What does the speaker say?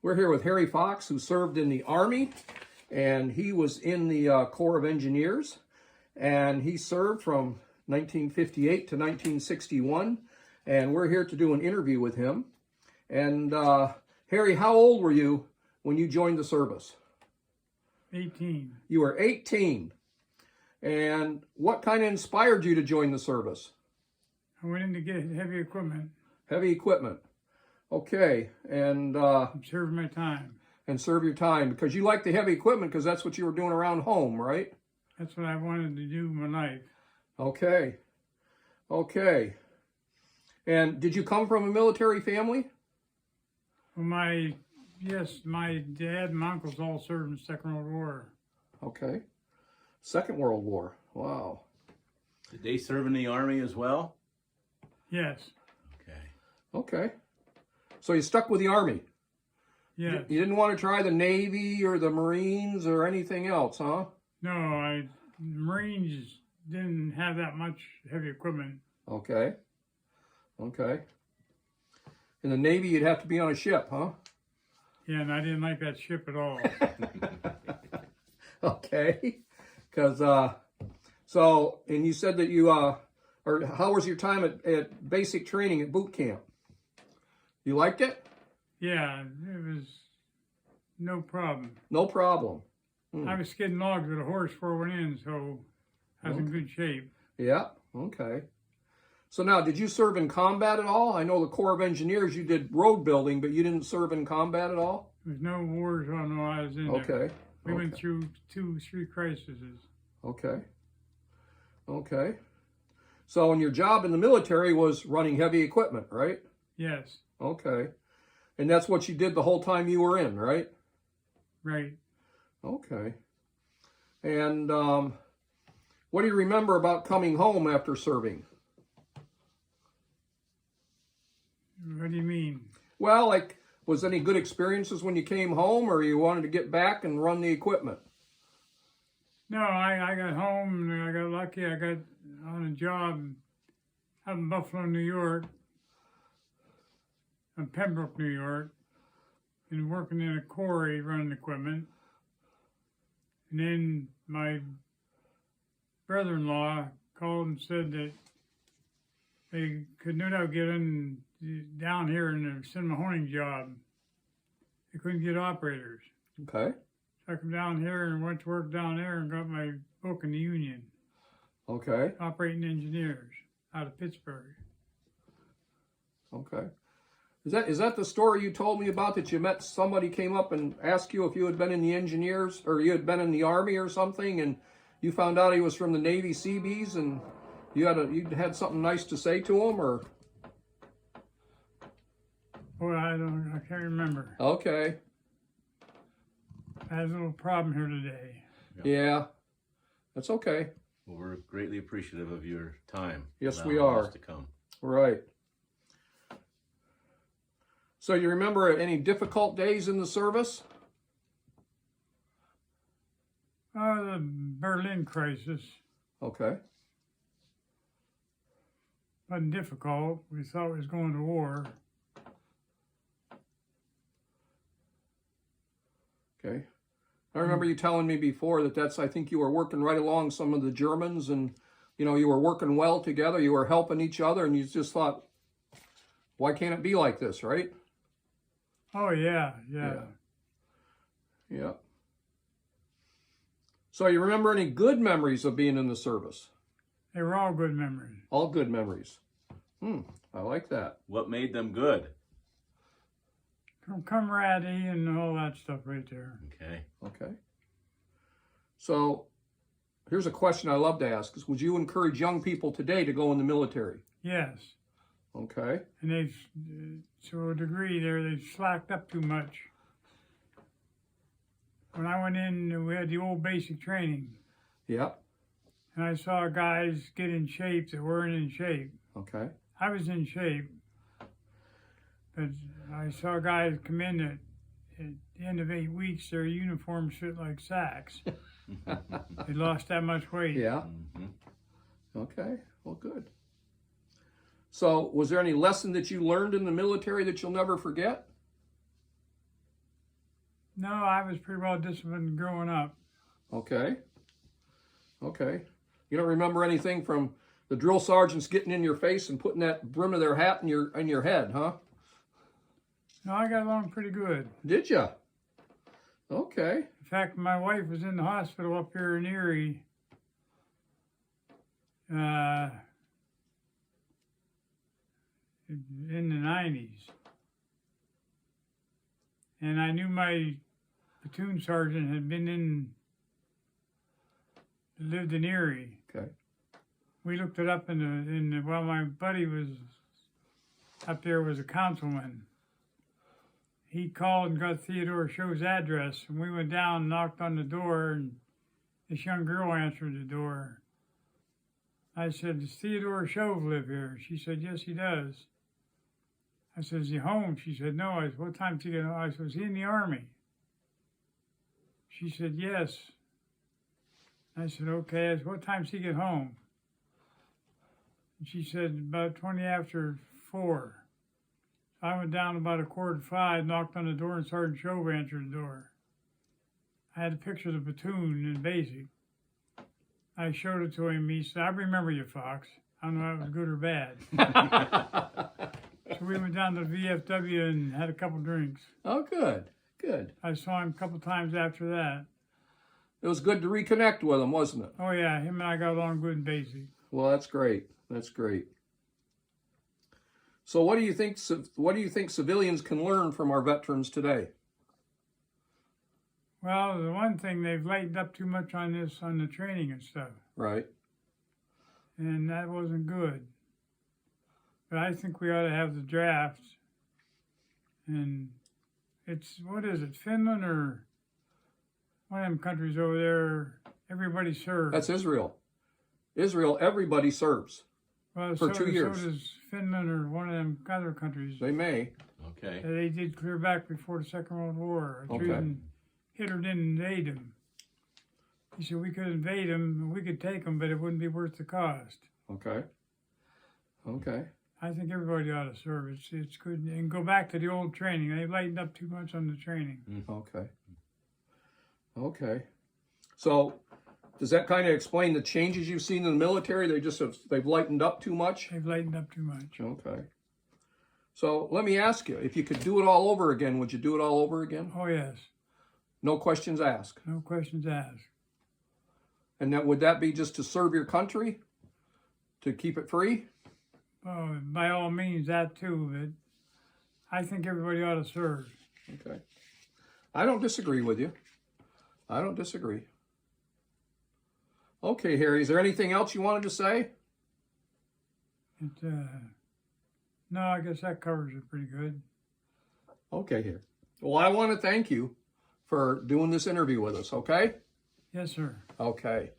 We're here with Harry Fox, who served in the Army, and he was in the Corps of Engineers, and he served from 1958 to 1961, and we're here to do an interview with him. And Harry, how old were you when you joined the service? 18. You were 18. And what kind of inspired you to join the service? I went in to get heavy equipment. Heavy equipment. Okay, and Serve my time. and serve your time because you like the heavy equipment because that's what you were doing around home, right? That's what I wanted to do in my life. Okay. Okay. And did you come from a military family? Well, yes, my dad and my uncles all served in the Second World War. Okay. Second World War. Wow. Did they serve in the Army as well? Yes. Okay. Okay. So you stuck with the Army. Yes. You didn't want to try the Navy or the Marines or anything else, huh? No, Marines didn't have that much heavy equipment. Okay. Okay. In the Navy, you'd have to be on a ship, huh? Yeah, and I didn't like that ship at all. Okay. Because, and you said that you, or how was your time at basic training at boot camp? You liked it? Yeah, it was no problem. No problem. I was skidding logs with a horse before I went in, so I was in good shape. Yeah. Okay. So now, did you serve in combat at all? I know the Corps of Engineers, you did road building, but you didn't serve in combat at all? There was no wars while I was in there. Okay. We went through 2-3 crises. Okay. Okay. So, and your job in the military was running heavy equipment, right? Yes. Okay. And that's what you did the whole time you were in, right? Right. Okay. And what do you remember about coming home after serving? What do you mean? Well, like, was any good experiences when you came home, or you wanted to get back and run the equipment? No, I got home and I got lucky. I got on a job out in Buffalo, New York, in Pembroke, New York, and working in a quarry running equipment. And then my brother-in-law called and said that they could no doubt get in down here in the cinema honing job. They couldn't get operators. Okay. So I come down here and went to work down there and got my book in the union. Okay. Operating engineers out of Pittsburgh. Okay. Is that the story you told me about, that you met somebody came up and asked you if you had been in the engineers or you had been in the Army or something, and you found out he was from the Navy Seabees, and you had something nice to say to him, or? Boy, I can't remember. Okay. I had a little problem here today. Yeah. That's okay. Well, we're greatly appreciative of your time. Yes, we allowing are. us to come. Right. So you remember any difficult days in the service? The Berlin crisis Okay. wasn't difficult. We thought we was going to war. Okay. I remember you telling me before that I think you were working right along some of the Germans, and, you were working well together. You were helping each other, and you just thought, why can't it be like this, right? Oh, yeah. Yeah. So you remember any good memories of being in the service? They were all good memories. All good memories. I like that. What made them good? Camaraderie and all that stuff right there. Okay. Okay. So here's a question I love to ask: would you encourage young people today to go in the military? Yes. Okay. And they've, to a degree there, they've slacked up too much. When I went in, we had the old basic training. Yep. And I saw guys get in shape that weren't in shape. Okay. I was in shape, but I saw guys come in at the end of 8 weeks, their uniforms fit like sacks. They lost that much weight. Yeah. Mm-hmm. Okay. Well, good. So was there any lesson that you learned in the military that you'll never forget? No, I was pretty well disciplined growing up. Okay. Okay. You don't remember anything from the drill sergeants getting in your face and putting that brim of their hat in your head, huh? No, I got along pretty good. Did you? Okay. In fact, my wife was in the hospital up here in Erie. In the 90s. And I knew my platoon sergeant had lived in Erie. Okay. We looked it up while my buddy was up there was a councilman. He called and got Theodore Show's address, and we went down and knocked on the door, and this young girl answered the door. I said, "Does Theodore Show live here?" She said, "Yes, he does." I said, "Is he home?" She said, "No." I said, "What time did he get home?" I said, "Is he in the Army?" She said, "Yes." I said, "Okay." I said, "What time did he get home?" And she said, "About 20 after 4. I went down about 4:45, knocked on the door, and Sergeant Shove answered the door. I had a picture of the platoon in basic. I showed it to him. He said, "I remember you, Fox." I don't know if it was good or bad. So we went down to VFW and had a couple drinks. Oh, good. Good. I saw him a couple times after that. It was good to reconnect with him, wasn't it? Oh yeah, him and I got along good in basic. Well, that's great. That's great. So what do you think civilians can learn from our veterans today? Well, the one thing, they've lightened up too much on the training and stuff. Right. And that wasn't good. But I think we ought to have the drafts. And it's, what is it, Finland or one of them countries over there, everybody serves. That's Israel. Israel, everybody serves Well, for 2 years. So does Finland or one of them other countries. They may. Okay. They did clear back before the Second World War. The Okay. reason Hitler didn't invade them. He said we could invade them, and we could take them, but it wouldn't be worth the cost. Okay. Okay. I think everybody ought to serve. It's good. And go back to the old training. They've lightened up too much on the training. Okay. Okay. So, does that kind of explain the changes you've seen in the military? They've lightened up too much? They've lightened up too much. Okay. So, let me ask you, if you could do it all over again, would you do it all over again? Oh, yes. No questions asked. No questions asked. And would that be just to serve your country? To keep it free? Oh, by all means, that too. But I think everybody ought to serve. Okay. I don't disagree with you. I don't disagree. Okay, Harry, is there anything else you wanted to say? No, I guess that covers it pretty good. Okay, here. Well, I want to thank you for doing this interview with us, okay? Yes, sir. Okay.